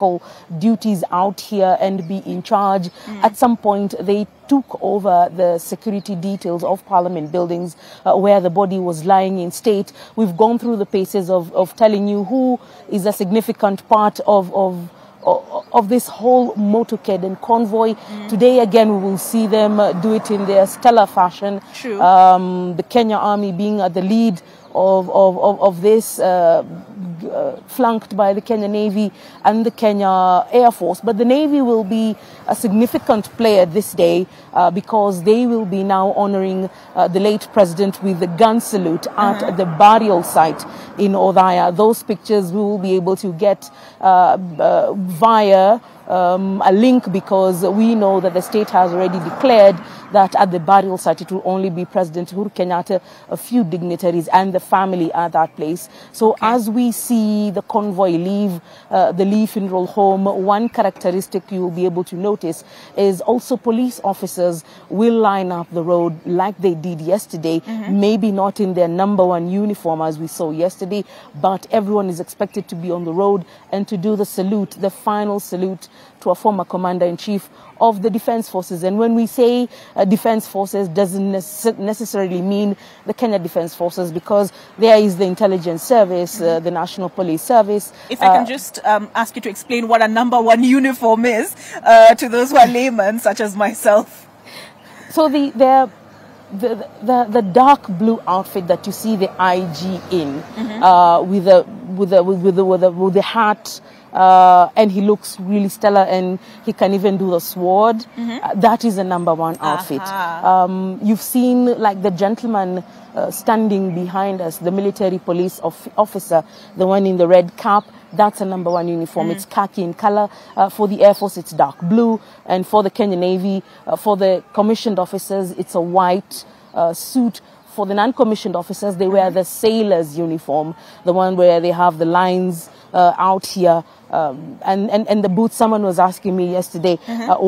multiple duties out here and be in charge. At some point, they took over the security details of Parliament buildings where the body was lying in state. We've gone through the paces of telling you who is a significant part of this whole motorcade and convoy. Today, again, we will see them do it in their stellar fashion. True. The Kenya Army being at the lead of this, flanked by the Kenya Navy and the Kenya Air Force. But the Navy will be a significant player this day because they will be now honoring the late president with the gun salute at the burial site in Odhaya. Those pictures we will be able to get via a link, because we know that the state has already declared that at the burial site it will only be President Uhuru Kenyatta, a few dignitaries and the family at that place. So as we see the convoy leave the Lee Funeral Home, one characteristic you will be able to notice is also police officers will line up the road like they did yesterday, maybe not in their #1 uniform as we saw yesterday, but everyone is expected to be on the road and to do the salute, the final salute to a former commander-in-chief of the Defense Forces. And when we say Defense Forces, doesn't necessarily mean the Kenya Defense Forces, because there is the Intelligence Service, the National Police Service. If I can just ask you to explain what a #1 uniform is to those who are laymen, such as myself. So the dark blue outfit that you see the IG in, with the hat. And he looks really stellar, and he can even do the sword. That is a #1 outfit. You've seen like the gentleman standing behind us, the military police officer, the one in the red cap. That's a #1 uniform. It's khaki in color. For the Air Force, it's dark blue. And for the Kenya Navy, for the commissioned officers, it's a white suit. For the non-commissioned officers, they wear the sailor's uniform, the one where they have the lines out here. And the boots. Someone was asking me yesterday,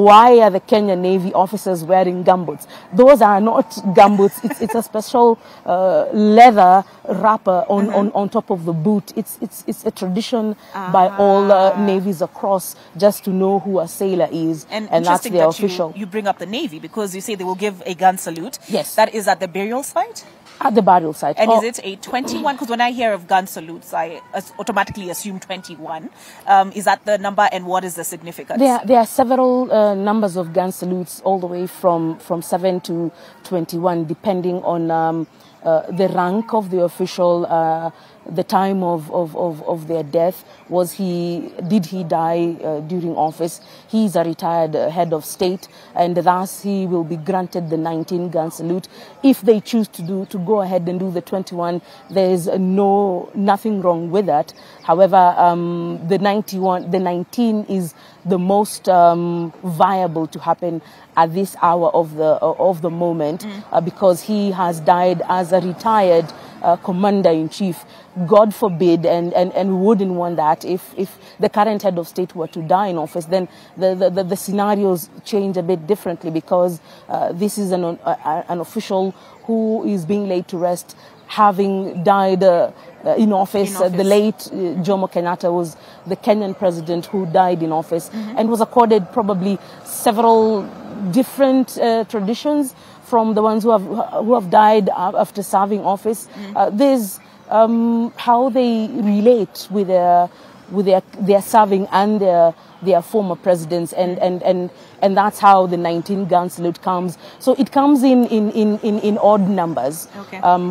why are the Kenya Navy officers wearing gumboots? Those are not gumboots. It's a special leather wrapper on top of the boot. It's a tradition by all navies across, just to know who a sailor is, and that's their official. You bring up the Navy because you say they will give a gun salute. Yes, that is at the burial site. At the burial site. And is it a 21? Because when I hear of gun salutes, I automatically assume 21. Is that the number, and what is the significance? There are several numbers of gun salutes, all the way from 7 to 21, depending on the rank of the official, the time of their death. Did he die during office? He's a retired head of state, and thus he will be granted the 19 gun salute. If they choose to go ahead and do the 21, there's nothing wrong with that. However, the 19 is the most viable to happen at this hour of the moment, because he has died as a retired commander-in-chief. God forbid, and we wouldn't want that. If the current head of state were to die in office, then the scenarios change a bit differently, because this is an official who is being laid to rest, having died in office. The late Jomo Kenyatta was the Kenyan president who died in office, and was accorded probably several different traditions from the ones who have died after serving office. There's how they relate with their serving and their former presidents, and that's how the 19 gun salute comes. So it comes in odd numbers,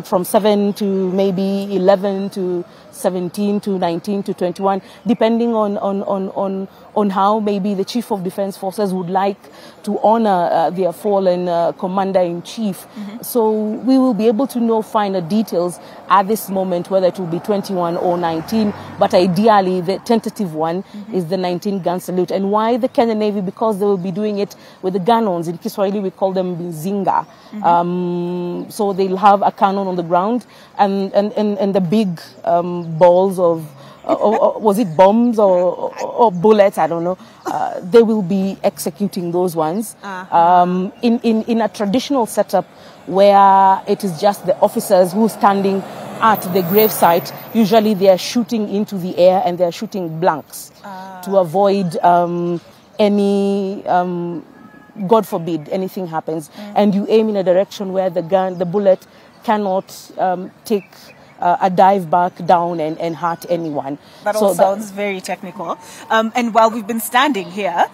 from 7 to maybe 11 to 17 to 19 to 21, depending on how maybe the Chief of Defense Forces would like to honor their fallen commander-in-chief. So we will be able to know finer details at this moment, whether it will be 21 or 19, but ideally the tentative one is the 19 gun salute. And why the Kenya Navy? Because they will be doing it with the gunnons. In Kiswahili we call them bizinga. So they'll have a cannon on the ground, and the big balls of was it bombs or bullets? I don't know. They will be executing those ones in a traditional setup where it is just the officers who are standing at the gravesite, usually they are shooting into the air and they are shooting blanks to avoid any, God forbid, anything happens. And you aim in a direction where the bullet cannot take a dive back down and hurt anyone. That all sounds very technical. And while we've been standing here,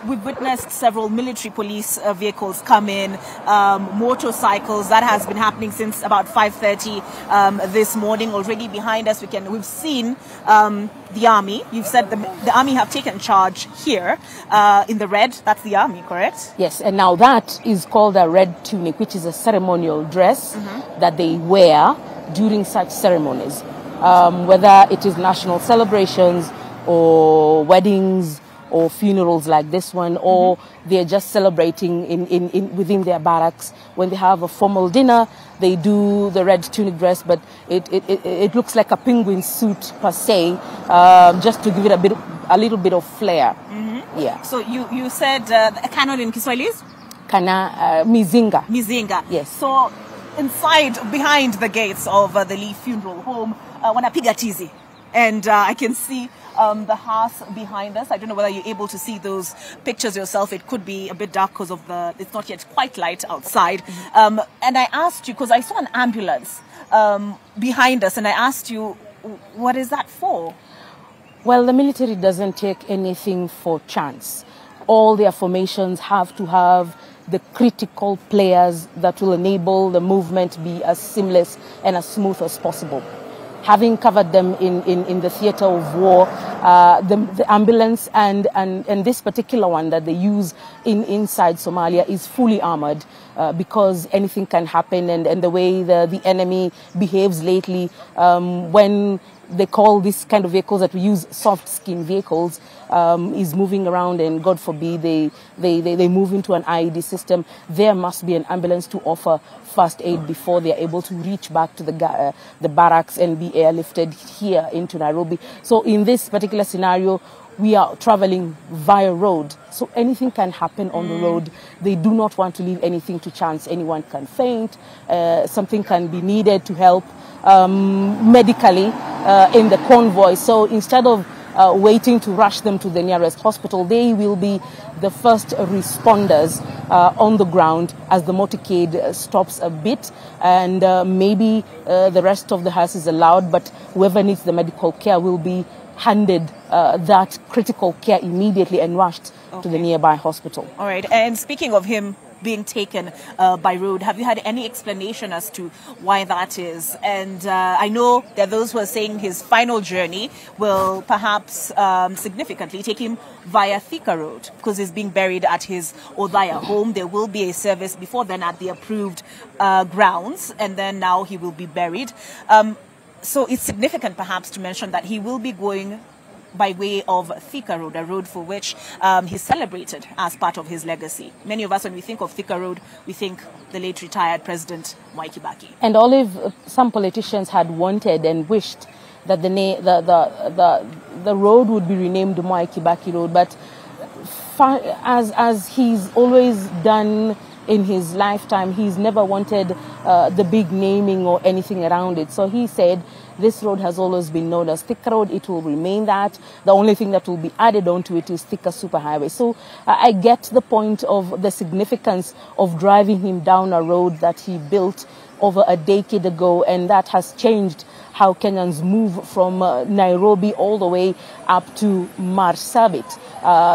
we've witnessed several military police vehicles come in, motorcycles. That has been happening since about 5:30 this morning. Already behind us, we've seen the army. You've said the army have taken charge here in the red. That's the army, correct? Yes, and now that is called a red tunic, which is a ceremonial dress that they wear during such ceremonies, whether it is national celebrations or weddings or funerals like this one, or they're just celebrating within their barracks. When they have a formal dinner, they do the red tunic dress, but it looks like a penguin suit per se, just to give it a little bit of flair. Yeah. So you said canon in Kiswahili is? Mizinga. Mizinga. Yes. So inside, behind the gates of the Lee Funeral Home, wanapiga tizi, and I can see the house behind us. I don't know whether you're able to see those pictures yourself. It could be a bit dark because of it's not yet quite light outside. And I asked you, because I saw an ambulance behind us, and I asked you, what is that for? Well, the military doesn't take anything for chance. All their formations have to have the critical players that will enable the movement to be as seamless and as smooth as possible. Having covered them in the theater of war, the ambulance and this particular one that they use inside Somalia is fully armored because anything can happen, and the way the enemy behaves lately, when they call this kind of vehicles that we use soft skin vehicles, is moving around, and God forbid they move into an IED system. There must be an ambulance to offer first aid before they are able to reach back to the barracks and be airlifted here into Nairobi. So in this particular scenario, we are traveling via road, so anything can happen on the road. They do not want to leave anything to chance. Anyone can faint, something can be needed to help medically in the convoy. So instead of waiting to rush them to the nearest hospital, they will be the first responders on the ground as the motorcade stops a bit, and maybe the rest of the house is allowed, but whoever needs the medical care will be handed that critical care immediately and rushed to the nearby hospital. All right. And speaking of him being taken by road, have you had any explanation as to why that is? And I know there are those who are saying his final journey will perhaps significantly take him via Thika Road, because he's being buried at his Odhaya home. There will be a service before then at the approved grounds, and then now he will be buried. So it's significant perhaps to mention that he will be going by way of Thika Road, a road for which he celebrated as part of his legacy. Many of us, when we think of Thika Road, we think the late retired President Mwai Kibaki. And Olive, some politicians had wanted and wished that the road would be renamed Mwai Kibaki Road, but as he's always done in his lifetime, he's never wanted the big naming or anything around it. So he said, this road has always been known as Thika Road. It will remain that. The only thing that will be added onto it is Thika Superhighway. So I get the point of the significance of driving him down a road that he built over a decade ago, and that has changed how Kenyans move from Nairobi all the way up to Marsabit.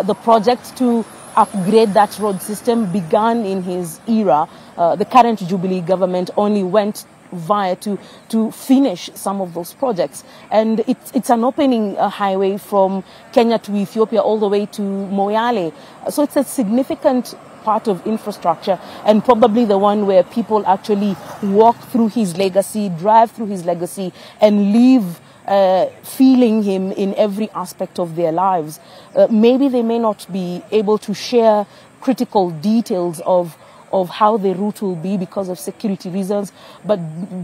The project to upgrade that road system began in his era. The current Jubilee government only went via to finish some of those projects, and it's an opening highway from Kenya to Ethiopia all the way to Moyale. So it's a significant part of infrastructure, and probably the one where people actually walk through his legacy, drive through his legacy, and live feeling him in every aspect of their lives. Maybe they may not be able to share critical details of of how the route will be because of security reasons. But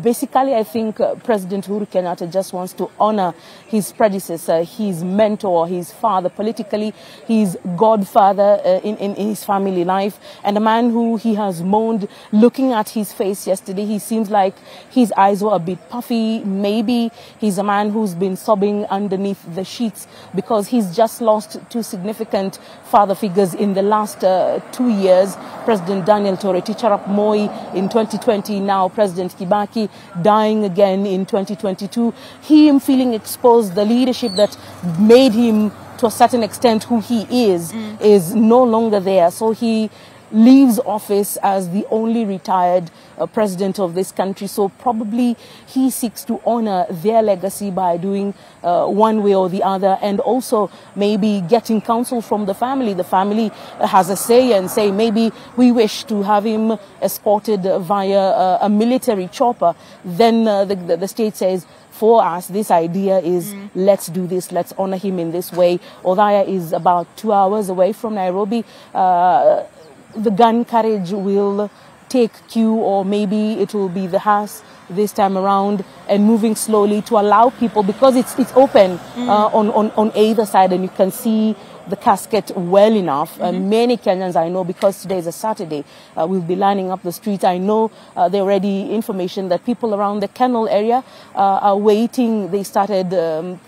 basically, I think President Uhuru Kenyatta just wants to honor his predecessor, his mentor, his father politically, his godfather in his family life, and a man who he has mourned. Looking at his face yesterday, he seems like his eyes were a bit puffy. Maybe he's a man who's been sobbing underneath the sheets because he's just lost two significant father figures in the last 2 years. President Daniel Toroitich Arap Moi in 2020, now President Kibaki dying again in 2022. Him feeling exposed, the leadership that made him to a certain extent who he is no longer there. So he leaves office as the only retired president of this country. So probably he seeks to honor their legacy by doing one way or the other, and also maybe getting counsel from the family. The family has a say and say, maybe we wish to have him escorted via a military chopper. Then the state says, for us, this idea is let's do this, let's honor him in this way. Othaya is about 2 hours away from Nairobi. The gun carriage will take cue, or maybe it will be the hearse this time around, and moving slowly to allow people, because it's open on either side, and you can see the casket well enough. Many Kenyans I know, because today is a Saturday, will be lining up the streets. I know there already information that people around the Kennel area are waiting. They started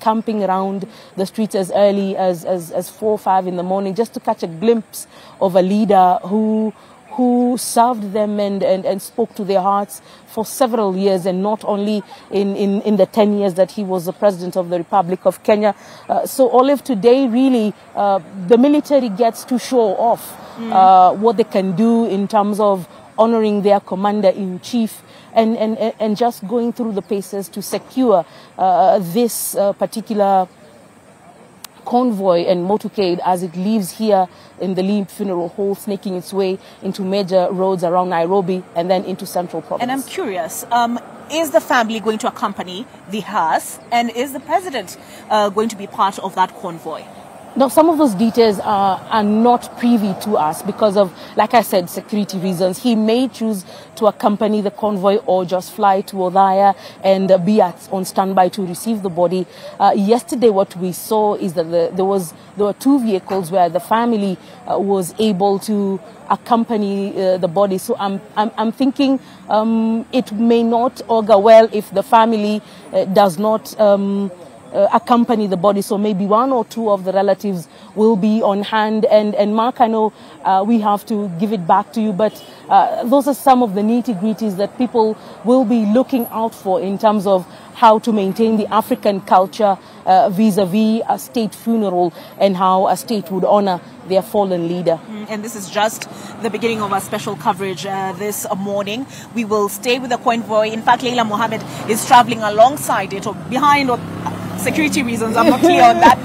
camping around the streets as early as 4 or 5 in the morning, just to catch a glimpse of a leader who served them and spoke to their hearts for several years, and not only in the 10 years that he was the president of the Republic of Kenya. So Olive, today really the military gets to show off what they can do in terms of honoring their commander-in-chief and just going through the paces to secure this particular convoy and motorcade as it leaves here in the Lee Funeral Hall, snaking its way into major roads around Nairobi and then into Central Province. And I'm curious, is the family going to accompany the hearse, and is the president going to be part of that convoy? Now, some of those details are not privy to us because of, like I said, security reasons. He may choose to accompany the convoy or just fly to Othaya and be on standby to receive the body. Yesterday, what we saw is that there were 2 vehicles where the family was able to accompany the body. So I'm thinking it may not augur well if the family does not accompany the body. So maybe 1 or 2 of the relatives will be on hand. And Mark, I know we have to give it back to you, but those are some of the nitty-gritties that people will be looking out for in terms of how to maintain the African culture vis-a-vis a state funeral, and how a state would honor their fallen leader. And this is just the beginning of our special coverage this morning. We will stay with the convoy. In fact, Leila Mohammed is traveling alongside it, or behind, or security reasons, I'm not clear on that,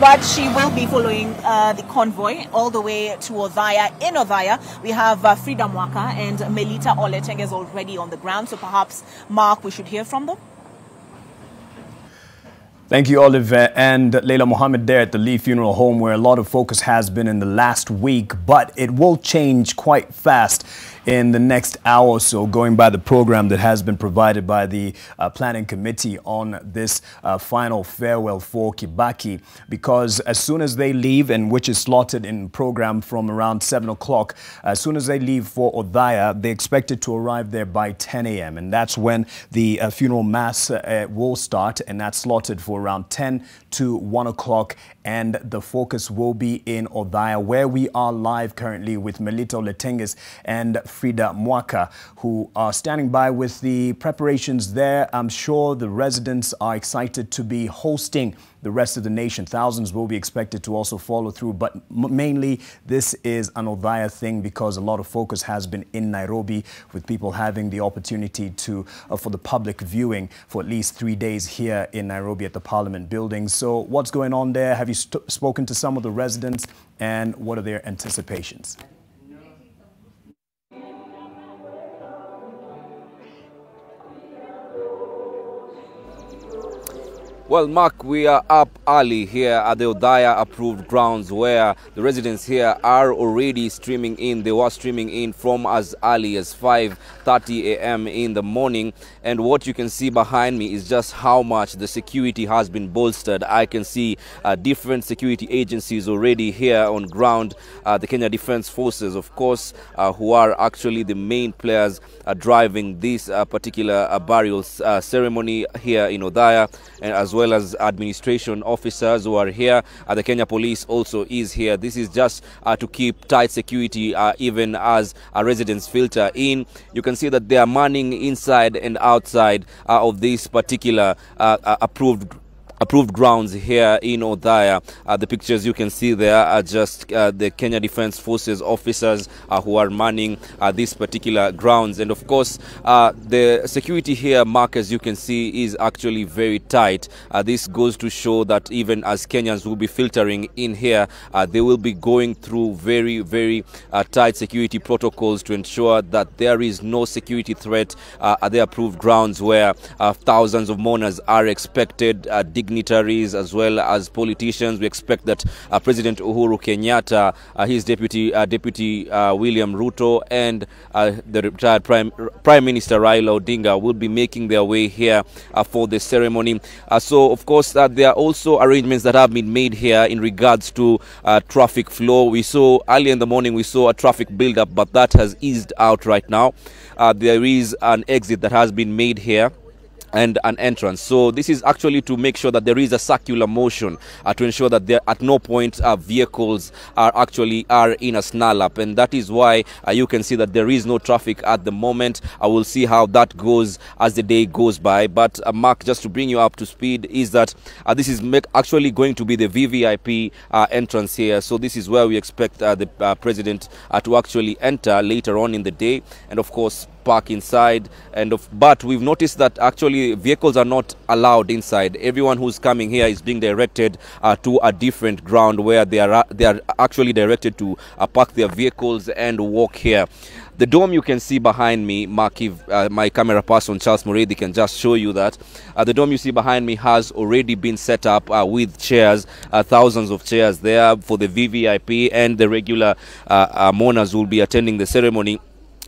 but she will be following the convoy all the way to Othaya. In Othaya, we have Frida Mwaka and Melita Oleteng is already on the ground, so perhaps, Mark, we should hear from them. Thank you, Olive, and Leila Mohammed there at the Lee Funeral Home, where a lot of focus has been in the last week, but it will change quite fast in the next hour or so, going by the program that has been provided by the planning committee on this final farewell for Kibaki, because as soon as they leave, and which is slotted in program from around 7 o'clock, as soon as they leave for Othaya, they expected to arrive there by 10 a.m. and that's when the funeral mass will start, and that's slotted for around 10 to 1 o'clock, and the focus will be in Othaya, where we are live currently with Melita Oleteng and Frida Mwaka, who are standing by with the preparations there. I'm sure the residents are excited to be hosting the rest of the nation. Thousands will be expected to also follow through, but mainly this is an Othaya thing because a lot of focus has been in Nairobi, with people having the opportunity to for the public viewing for at least 3 days here in Nairobi at the Parliament building. So what's going on there? Have you spoken to some of the residents, and what are their anticipations? Well, Mark, we are up early here at the Othaya approved grounds where the residents here are already streaming in. They were streaming in from as early as 5:30 a.m. in the morning. And what you can see behind me is just how much the security has been bolstered. I can see different security agencies already here on ground. The Kenya Defence Forces, of course, who are actually the main players driving this particular burial ceremony here in Othaya, and as well as administration officers who are here. The Kenya Police also is here. This is just to keep tight security even as residents filter in. You can see that they are manning inside and outside of this particular approved grounds here in Othaya. The pictures you can see there are just the Kenya Defence Forces officers who are manning these particular grounds. And of course, the security here, Mark, as you can see, is actually very tight. This goes to show that even as Kenyans will be filtering in here, they will be going through very, very tight security protocols to ensure that there is no security threat at the approved grounds where thousands of mourners are expected, dignitaries as well as politicians. We expect that President Uhuru Kenyatta, his deputy William Ruto, and the retired Prime Minister Raila Odinga will be making their way here for the ceremony. So, of course, there are also arrangements that have been made here in regards to traffic flow. We saw early in the morning, we saw a traffic build-up, but that has eased out right now. There is an exit that has been made here and an entrance. So this is actually to make sure that there is a circular motion to ensure that there at no point vehicles are in a snarl up, and that is why you can see that there is no traffic at the moment. I will see how that goes as the day goes by. But Mark, just to bring you up to speed, is that this is actually going to be the VVIP entrance here. So this is where we expect the president to actually enter later on in the day, and of course park inside. But we've noticed that actually vehicles are not allowed inside. Everyone who's coming here is being directed to a different ground where they are actually directed to park their vehicles and walk here. The dome you can see behind me, Mark, if my camera person Charles Moredi can just show you that. The dome you see behind me has already been set up with chairs, thousands of chairs there for the VVIP and the regular mourners who will be attending the ceremony.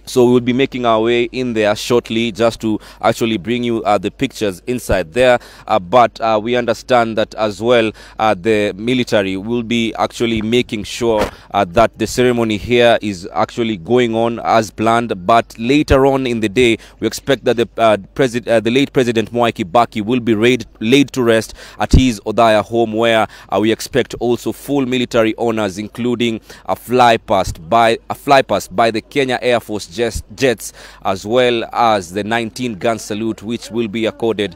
So we will be making our way in there shortly just to actually bring you the pictures inside there. But we understand that as well the military will be actually making sure that the ceremony here is actually going on as planned. But later on in the day, we expect that the late President Mwai Kibaki will be laid to rest at his Othaya home, where we expect also full military honors, including a fly past by the Kenya Air Force jets, as well as the 19-gun salute, which will be accorded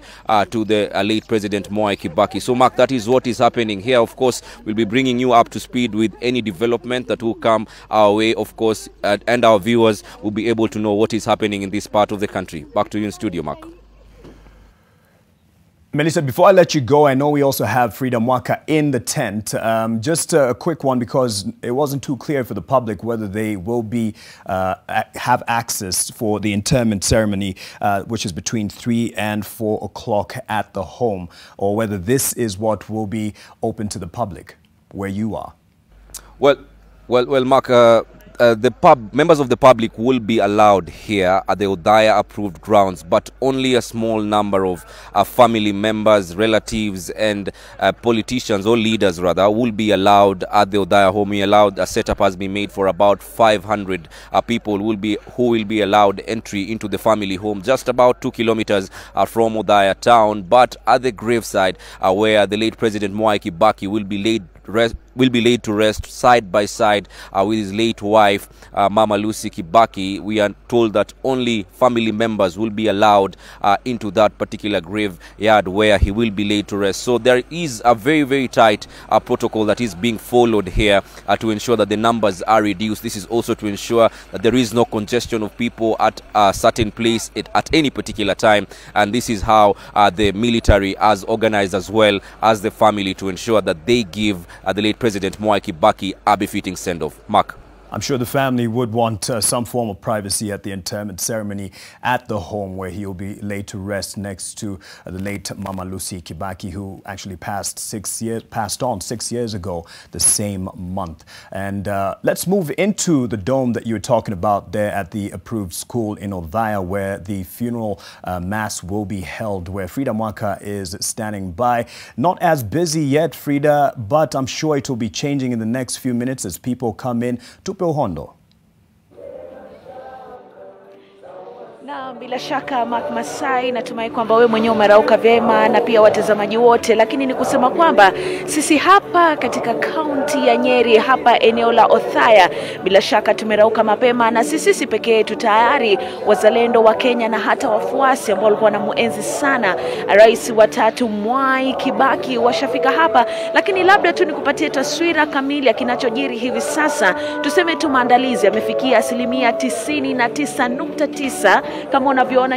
to the late President Mwai Kibaki. So, Mark, that is what is happening here. Of course, we'll be bringing you up to speed with any development that will come our way, of course, and our viewers will be able to know what is happening in this part of the country. Back to you in studio, Mark. Melissa, before I let you go, I know we also have Frida Mwaka in the tent. Just a quick one, because it wasn't too clear for the public whether they will be have access for the interment ceremony, which is between 3 and 4 o'clock at the home, or whether this is what will be open to the public where you are. Well, Mark, members of the public will be allowed here at the Othaya approved grounds, but only a small number of family members, relatives, and politicians, or leaders rather, will be allowed at the Othaya home. A setup has been made for about 500 people who will be allowed entry into the family home, just about 2 kilometers from Othaya town, but at the graveside where the late President Mwai Kibaki will be laid to rest side by side with his late wife, Mama Lucy Kibaki. We are told that only family members will be allowed into that particular graveyard where he will be laid to rest. So there is a very, very tight protocol that is being followed here to ensure that the numbers are reduced. This is also to ensure that there is no congestion of people at a certain place at any particular time. And this is how the military has organized, as well as the family, to ensure that they give the late President Mwai Kibaki a befitting send-off. Mark. I'm sure the family would want some form of privacy at the interment ceremony at the home where he'll be laid to rest next to the late Mama Lucy Kibaki, who actually passed on 6 years ago the same month. And let's move into the dome that you were talking about there at the approved school in Othaya, where the funeral mass will be held, where Frida Mwaka is standing by. Not as busy yet, Frida, but I'm sure it will be changing in the next few minutes as people come in. Tupe uhondo. Na bila shaka Mark Masai, natumai kwamba wewe mwenyewe umerauka vyema na pia watazamaji wote, lakini ni kusema kwamba sisi hapa katika kaunti ya Nyeri, hapa eneo la Othaya, bila shaka tumerauka mapema, na sisi pekee yetu tayari wazalendo wa Kenya na hata wafuasi ambao walikuwa wanamuenzi sana rais wa tatu Mwai Kibaki washafika hapa. Lakini labda tu nikupatie taswira kamili ya kinachojiri hivi sasa. Tuseme tu maandalizi yamefikia 99.9 kama unavyoona